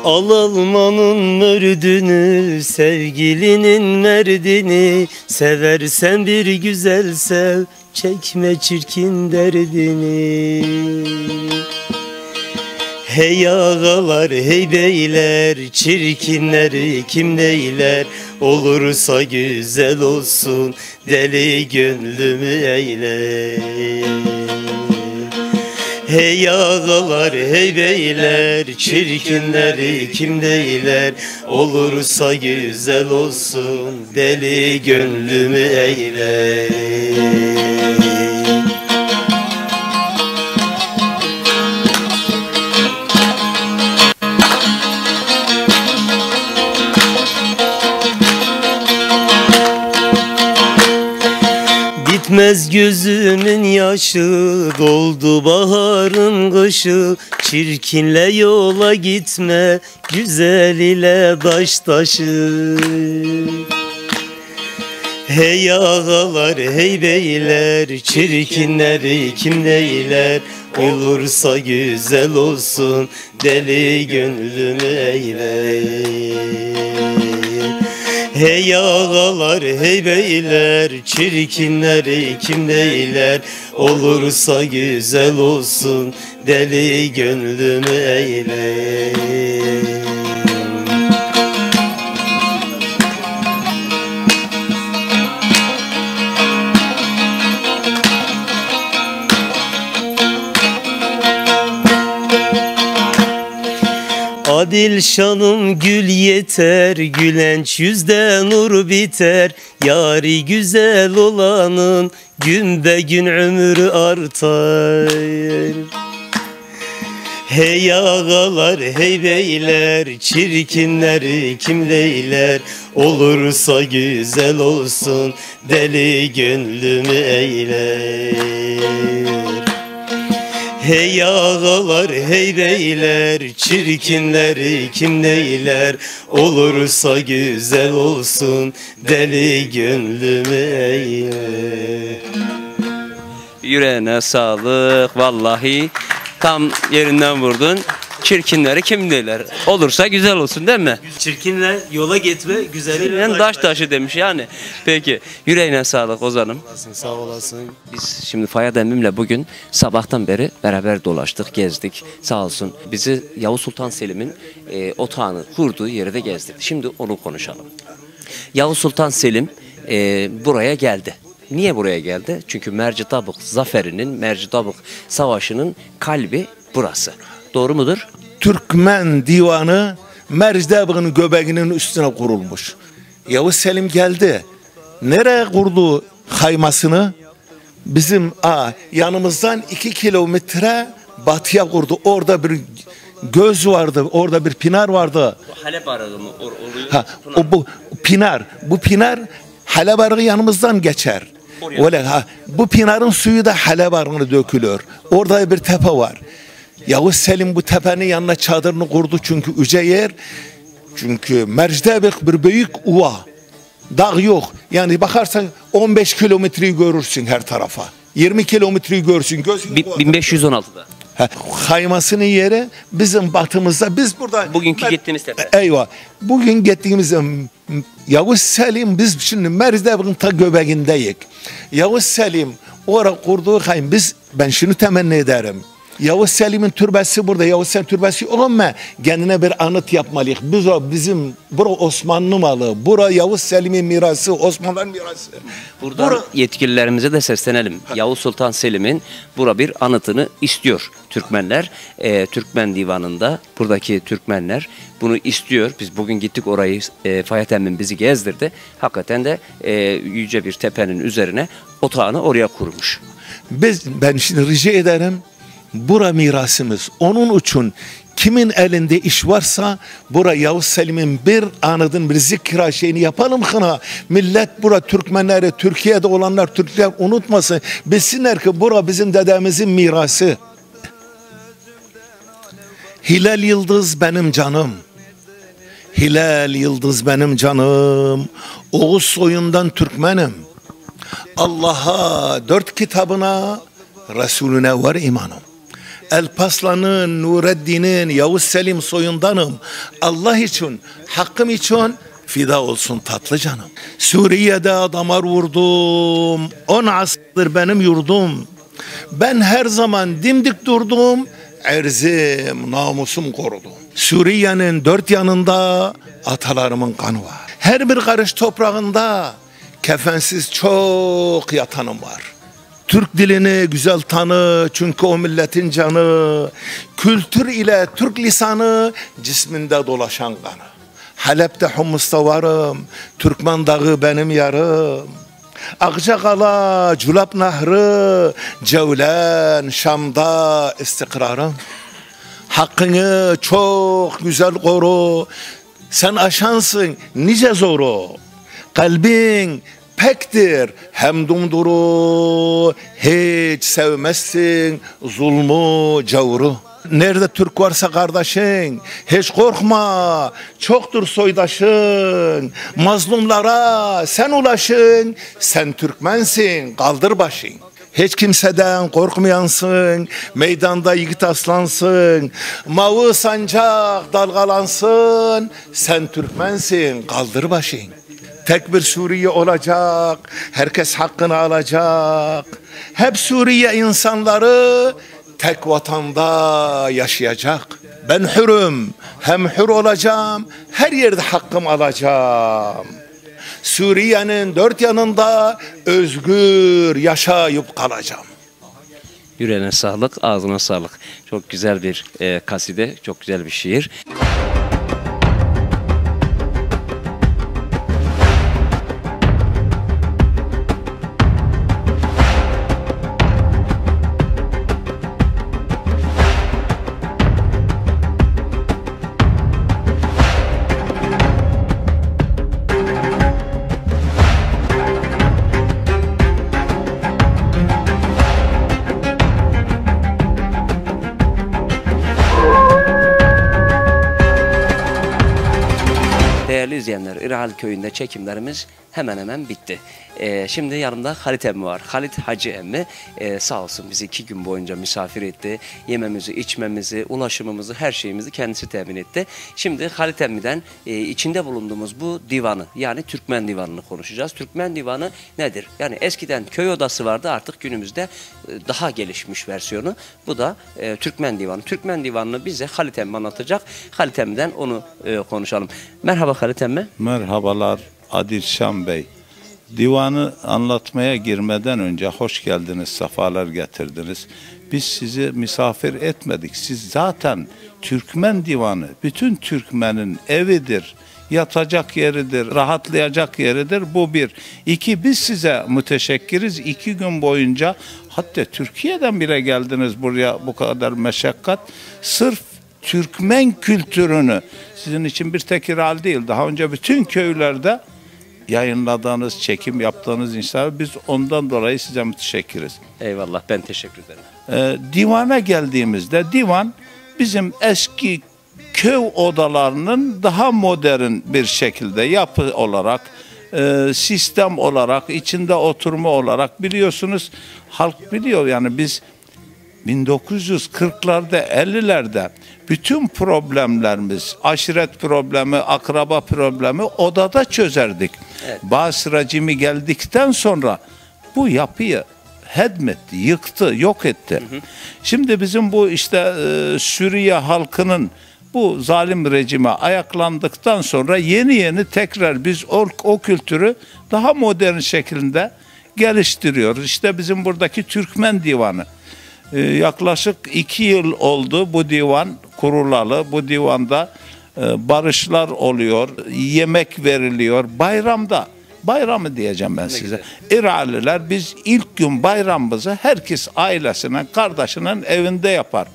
Al almanın mürdünü, sevgilinin merdini, seversen bir güzel sev, çekme çirkin derdini. Hey ağalar hey beyler, çirkinleri kim neyler, olursa güzel olsun, deli gönlümü eyle. Hey ağalar hey beyler, çirkinleri kim neyler, olursa güzel olsun, deli gönlümü eyle. Bitmez gözümün yaşı, doldu baharın kışı, çirkinle yola gitme, güzel ile taş taşı. Hey ağalar hey beyler, çirkinleri kim neyler, olursa güzel olsun, deli gönlümü eyle. Hey ağalar hey beyler, çirkinleri kim neyler, olursa güzel olsun, deli gönlümü eyle. Adil şanım gül yeter, gülenç yüzde nur biter, yari güzel olanın gün be gün ömrü artar. Hey ağalar hey beyler, çirkinleri kim neyler, olursa güzel olsun, deli gönlümü eyler. Hey ağalar hey beyler, çirkinleri kim neyler, olursa güzel olsun, deli gönlümü eyle. Yüreğine sağlık vallahi, tam yerinden vurdun. Çirkinleri kim neyler, olursa güzel olsun değil mi? Çirkinle yola gitme, güzeliyle Taş taşı demiş yani. Peki yüreğine sağlık Ozan'ım. Sağ olasın. Biz şimdi Fayyad emmimle bugün sabahtan beri beraber dolaştık, gezdik. Sağ olsun bizi Yavuz Sultan Selim'in otağını kurduğu yere de gezdik. Şimdi onu konuşalım. Yavuz Sultan Selim buraya geldi. Niye buraya geldi? Çünkü Mercidabık zaferinin, Mercidabık savaşının kalbi burası. Doğru mudur? Türkmen divanı Mercidabık'ın göbeğinin üstüne kurulmuş. Yavuz Selim geldi. Nereye kurdu haymasını? Bizim yanımızdan 2 kilometre batıya kurdu. Orada bir göz vardı, orada bir pinar vardı. Halep arağı mı oluyor? Bu pinar Halep arağı yanımızdan geçer. Öyle ha. Bu Pınar'ın suyu da Halep arını dökülür. Orada bir tepe var. Yavuz Selim bu tepenin yanına çadırını kurdu çünkü üce yer. Çünkü Mercdebek bir büyük uva. Dağ yok. Yani bakarsan 15 kilometreyi görürsün her tarafa. 20 kilometreyi görürsün. 1516'da. Kaymasının yeri bizim batımızda. Biz burada... Bugünkü gittiğimiz tepe. Eyvah. Bugün gittiğimiz Yavuz Selim biz şimdi Mercdebek'in ta göbeğindeyiz. Yavuz Selim orada kurduğu kayın ben şunu temenni ederim. Yavuz Selim'in türbesi burada. Yavuz Selim türbesi yok ama kendine bir anıt yapmalıyız. Bura Osmanlı malı. Bura Yavuz Selim'in mirası, Osmanlı'nın mirası. Buradan yetkililerimize de seslenelim. Yavuz Sultan Selim'in bura bir anıtını istiyor Türkmenler. Türkmen Divanı'nda buradaki Türkmenler bunu istiyor. Biz bugün gittik orayı, Fayet Emmin bizi gezdirdi. Hakikaten de yüce bir tepenin üzerine otağını oraya kurmuş. Ben şimdi rica ederim. Bura mirasımız. Onun için kimin elinde iş varsa bura Yavuz Selim'in bir anıdın bir zikra şeyini yapalım kına. Millet bura Türkmenleri, Türkiye'de olanlar Türkler unutmasın. Bilsinler ki bura bizim dedemizin mirası. Hilal Yıldız benim canım. Hilal Yıldız benim canım. Oğuz soyundan Türkmenim. Allah'a, 4 kitabına, Resulüne var imanım. Elpaslan'ın, Nureddin'in, Yavuz Selim soyundanım. Allah için, hakkım için fida olsun tatlı canım. Suriye'de damar vurdum. 10 asırdır benim yurdum. Ben her zaman dimdik durdum. Erzim, namusum korudum. Suriye'nin 4 yanında atalarımın kanı var. Her bir karış toprağında kefensiz çok yatanım var. Türk dilini güzel tanı çünkü o milletin canı. Kültür ile Türk lisanı cisminde dolaşan kanı. Halep'te Humus'ta varım, Türkmen dağı benim yarım. Akçakala, Culap Nahri, Cevlen, Şam'da istikrarım. Hakkını çok güzel koru, sen aşansın nice zoru. Kalbin pektir hem dumduru, hiç sevmezsin zulmü cevru. Nerede Türk varsa kardeşin, hiç korkma, çoktur soydaşın. Mazlumlara sen ulaşın, sen Türkmensin, kaldır başın. Hiç kimseden korkmayansın, meydanda yiğit aslansın. Mavi sancak dalgalansın, sen Türkmensin, kaldır başın. Tek bir Suriye olacak, herkes hakkını alacak. Hep Suriye insanları tek vatanda yaşayacak. Ben hürüm, hem hür olacağım, her yerde hakkımı alacağım. Suriye'nin 4 yanında özgür yaşayıp kalacağım. Yüreğine sağlık, ağzına sağlık. Çok güzel bir kaside, çok güzel bir şiir. Değerli izleyenler, İrhal Köyü'nde çekimlerimiz hemen hemen bitti. Şimdi yanımda Halit emmi var. Halit Hacı emmi sağ olsun bizi 2 gün boyunca misafir etti. Yememizi, içmemizi, ulaşımımızı, her şeyimizi kendisi temin etti. Şimdi Halit emmiden içinde bulunduğumuz bu divanı, yani Türkmen Divanı'nı konuşacağız. Türkmen Divanı nedir? Yani eskiden köy odası vardı, artık günümüzde daha gelişmiş versiyonu. Bu da Türkmen Divanı. Türkmen Divanı'nı bize Halit emmi anlatacak. Halit emmiden onu konuşalım. Merhaba Halit emmi. Merhabalar Adil Şam Bey. Divanı anlatmaya girmeden önce hoş geldiniz, sefalar getirdiniz. Biz sizi misafir etmedik. Siz zaten Türkmen Divanı, bütün Türkmenin evidir, yatacak yeridir, rahatlayacak yeridir. Bu bir. 2, biz size müteşekkiriz. 2 gün boyunca, hatta Türkiye'den bile geldiniz buraya, bu kadar meşakkat. Sırf Türkmen kültürünü, sizin için bir tek İrhal değil, daha önce bütün köylerde yayınladığınız, çekim yaptığınız insanlar, biz ondan dolayı size müteşekkiriz. Eyvallah, ben teşekkür ederim. Divana geldiğimizde, divan bizim eski köy odalarının daha modern bir şekilde yapı olarak, sistem olarak, içinde oturma olarak, biliyorsunuz, halk biliyor yani, biz 1940'larda 50'lerde bütün problemlerimiz, aşiret problemi, akraba problemi odada çözerdik. Evet. Bazı rejimi geldikten sonra bu yapıyı hedmetti, yıktı, yok etti. Hı hı. Şimdi bizim bu işte Suriye halkının bu zalim rejime ayaklandıktan sonra yeni tekrar biz o kültürü daha modern şekilde geliştiriyoruz. İşte bizim buradaki Türkmen Divanı. Yaklaşık 2 yıl oldu bu divan kurulalı. Bu divanda barışlar oluyor, yemek veriliyor. Bayramı diyeceğim ben size. İraliler, biz ilk gün bayramımızı herkes ailesinin, kardeşinin evinde yapar.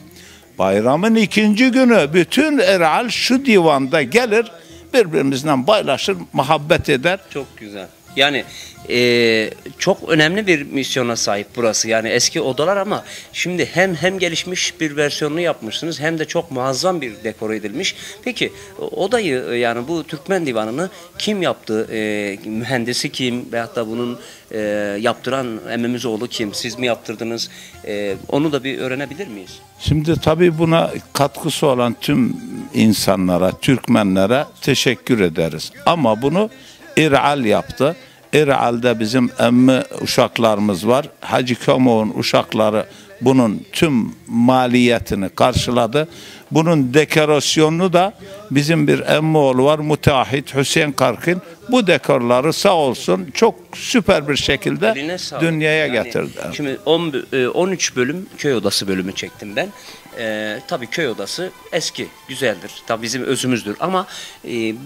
Bayramın 2. günü bütün İral şu divanda gelir, birbirimizden paylaşır, muhabbet eder. Çok güzel. Yani çok önemli bir misyona sahip burası. Yani eski odalar ama şimdi hem gelişmiş bir versiyonunu yapmışsınız, hem de çok muazzam bir dekor edilmiş. Peki odayı, yani bu Türkmen Divanı'nı kim yaptı? Mühendisi kim? Veyahut da bunun yaptıran Emmimizoğlu kim? Siz mi yaptırdınız? Onu da bir öğrenebilir miyiz? Şimdi tabii buna katkısı olan tüm insanlara, Türkmenlere teşekkür ederiz. Ama bunu İral yaptı. İral'de bizim emmi uşaklarımız var. Hacı Kömoğlu'nun uşakları bunun tüm maliyetini karşıladı. Bunun dekorasyonunu da bizim bir emmi oğlu var, müteahhit Hüseyin Karkin. Bu dekorları sağ olsun çok süper bir şekilde dünyaya getirdi. Şimdi 13 bölüm köy odası bölümü çektim ben. Tabii köy odası eski, güzeldir. Tabii bizim özümüzdür ama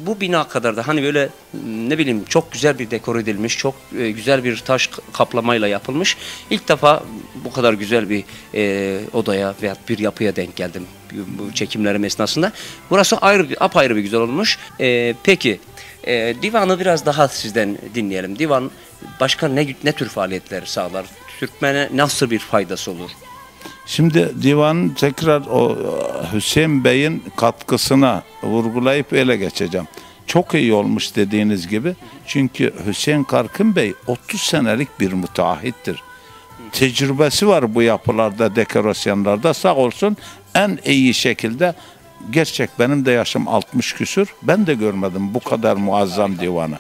bu bina kadar da hani böyle ne bileyim çok güzel bir dekor edilmiş, çok güzel bir taş kaplamayla yapılmış. İlk defa bu kadar güzel bir odaya veya bir yapıya denk geldim bu çekimlerim esnasında. Burası apayrı bir güzel olmuş. Peki divanı biraz daha sizden dinleyelim. Divan başka ne tür faaliyetler sağlar? Türkmen'e nasıl bir faydası olur? Şimdi divanın tekrar o Hüseyin Bey'in katkısına vurgulayıp ele geçeceğim. Çok iyi olmuş dediğiniz gibi. Çünkü Hüseyin Karkin Bey 30 senelik bir müteahhittir. Tecrübesi var bu yapılarda, dekorasyonlarda, sağ olsun en iyi şekilde. Gerçek benim de yaşım 60 küsür. Ben de görmedim bu kadar muazzam divanı.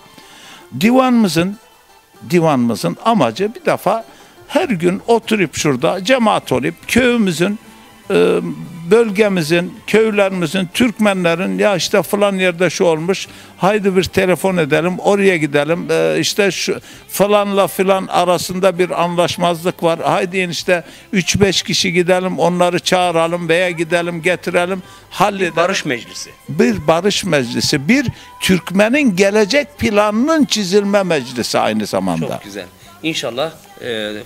Divanımızın amacı bir defa her gün oturup şurada cemaat olup köyümüzün, bölgemizin, köylerimizin, Türkmenlerin ya işte falan yerde şu olmuş, haydi bir telefon edelim, oraya gidelim, işte şu falanla filan arasında bir anlaşmazlık var, haydi işte 3-5 kişi gidelim, onları çağıralım veya gidelim getirelim, halledelim. Bir barış meclisi. Bir barış meclisi, bir Türkmenin gelecek planının çizilme meclisi aynı zamanda. Çok güzel. İnşallah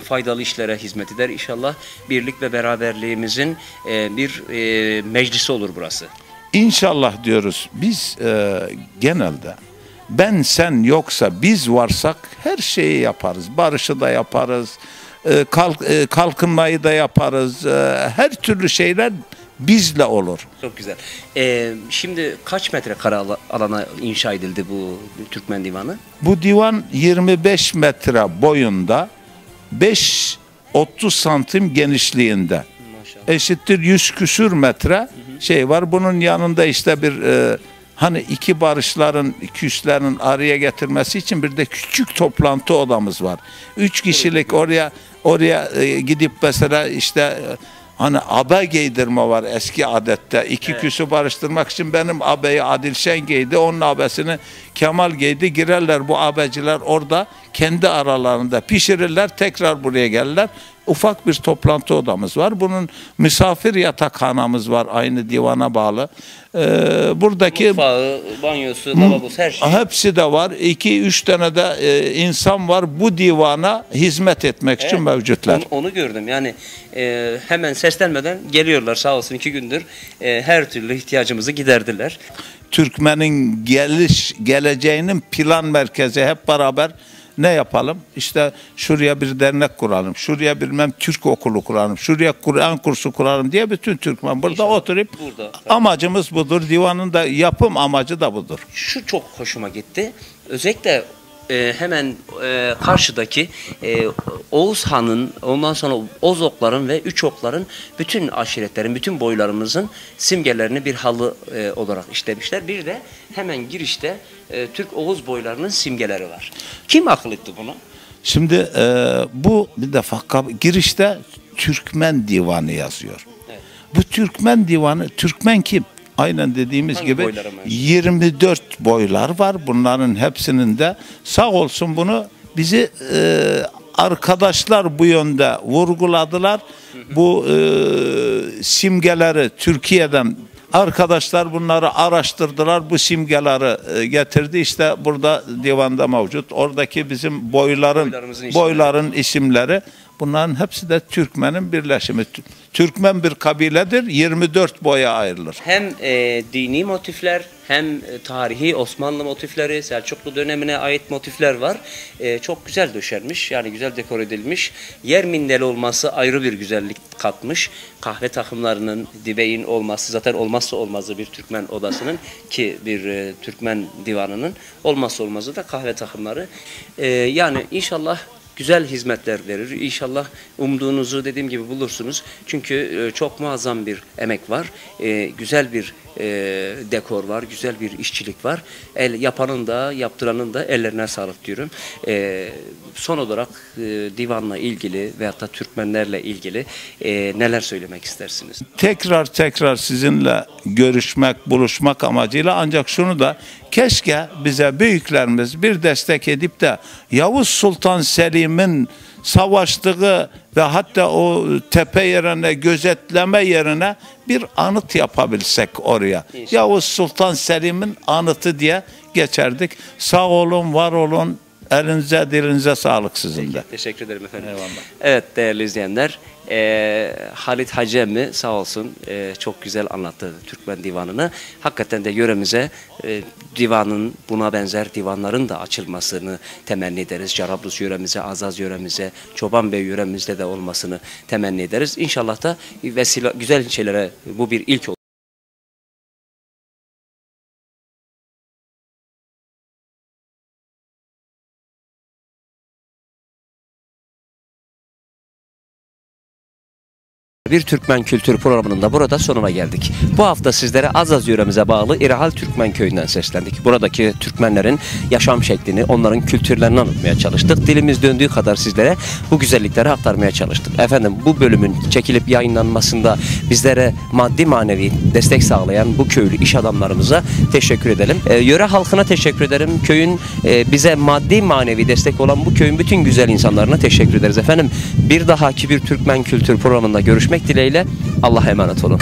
faydalı işlere hizmet eder. İnşallah birlik ve beraberliğimizin bir meclisi olur burası. İnşallah diyoruz. Biz genelde ben sen yoksa biz varsak her şeyi yaparız. Barışı da yaparız. Kalkınmayı da yaparız. Her türlü şeyler bizle olur. Çok güzel. Şimdi kaç metrekare alana inşa edildi bu Türkmen Divanı? Bu divan 25 metre boyunda, 5-30 santim genişliğinde. Maşallah. Eşittir 100 küsür metre şey var. Bunun yanında işte bir hani iki barışların, küslerin araya getirmesi için bir de küçük toplantı odamız var. 3 kişilik oraya gidip mesela işte hani abe giydirme var eski adette. İki küsü barıştırmak için benim abeyi Adilşen giydi, onun abesini Kemal giydi. Girerler bu abeciler orada kendi aralarında pişirirler, tekrar buraya gelirler. Ufak bir toplantı odamız var. Bunun misafir yatakhanamız var aynı divana bağlı. Buradaki mutfağı, banyosu, lavabosu her şey. Hepsi de var. 2-3 tane de insan var bu divana hizmet etmek için mevcutlar. Onu gördüm. Yani hemen seslenmeden geliyorlar sağ olsun 2 gündür. Her türlü ihtiyacımızı giderdiler. Türkmenin geleceğinin plan merkezi hep beraber ne yapalım? İşte şuraya bir dernek kuralım, şuraya bilmem Türk okulu kuralım, şuraya Kur'an kursu kuralım diye bütün Türkmen burada oturup amacımız budur. Divanın da yapım amacı da budur. Şu çok hoşuma gitti. Özellikle hemen karşıdaki Oğuz Han'ın, ondan sonra Ozokların ve Üçokların bütün aşiretlerin, bütün boylarımızın simgelerini bir halı olarak işlemişler. Bir de hemen girişte Türk Oğuz boylarının simgeleri var. Kim akıl etti bunu? Şimdi bu bir defa girişte Türkmen Divanı yazıyor. Evet. Bu Türkmen Divanı, Türkmen kim? Aynen dediğimiz hangi gibi 24 boylar var. Bunların hepsinin de sağ olsun bunu bizi arkadaşlar bu yönde vurguladılar. Bu simgeleri Türkiye'den arkadaşlar bunları araştırdılar. Bu simgeleri getirdi. İşte burada divanda mevcut. Oradaki bizim boyların isimleri. Bunların hepsi de Türkmen'in birleşimi. Türkmen bir kabiledir. 24 boya ayrılır. Hem dini motifler hem tarihi Osmanlı motifleri, Selçuklu dönemine ait motifler var. Çok güzel döşenmiş. Yani güzel dekor edilmiş. Yer mindeli olması ayrı bir güzellik katmış. Kahve takımlarının, dibeğin olması zaten olmazsa olmazı bir Türkmen odasının ki bir Türkmen divanının olmazsa olmazı da kahve takımları. Yani inşallah güzel hizmetler verir. İnşallah umduğunuzu dediğim gibi bulursunuz. Çünkü çok muazzam bir emek var. Güzel bir dekor var. Güzel bir işçilik var. Yapanın da yaptıranın da ellerine sağlık diyorum. Son olarak divanla ilgili veyahut da Türkmenlerle ilgili neler söylemek istersiniz? Tekrar sizinle görüşmek, buluşmak amacıyla ancak şunu da keşke bize büyüklerimiz bir destek edip de Yavuz Sultan Selim'in savaştığı ve hatta o tepe yerine, gözetleme yerine bir anıt yapabilsek oraya. İnşallah. Yavuz Sultan Selim'in anıtı diye geçerdik. Sağ olun, var olun. Elinize, dilinize sağlık sizin de. Teşekkür ederim efendim. Eyvallah. Evet değerli izleyenler, Halit Hacı emmi sağ olsun çok güzel anlattı Türkmen divanını. Hakikaten de yöremize divanın, buna benzer divanların da açılmasını temenni ederiz. Carablus yöremize, Azaz yöremize, Çobanbey yöremizde de olmasını temenni ederiz. İnşallah da vesile, güzel şeylere bu bir ilk olur. Bir Türkmen Kültürü programının da burada sonuna geldik. Bu hafta sizlere Azaz yöremize bağlı İrahal Türkmen köyünden seslendik. Buradaki Türkmenlerin yaşam şeklini, onların kültürlerini anlatmaya çalıştık. Dilimiz döndüğü kadar sizlere bu güzellikleri aktarmaya çalıştık. Efendim bu bölümün çekilip yayınlanmasında bizlere maddi manevi destek sağlayan bu köylü iş adamlarımıza teşekkür edelim. Yöre halkına teşekkür ederim. Köyün bize maddi manevi destek olan bu köyün bütün güzel insanlarına teşekkür ederiz efendim. Bir dahaki bir Türkmen Kültürü programında görüşmek dileğiyle. Allah'a emanet olun.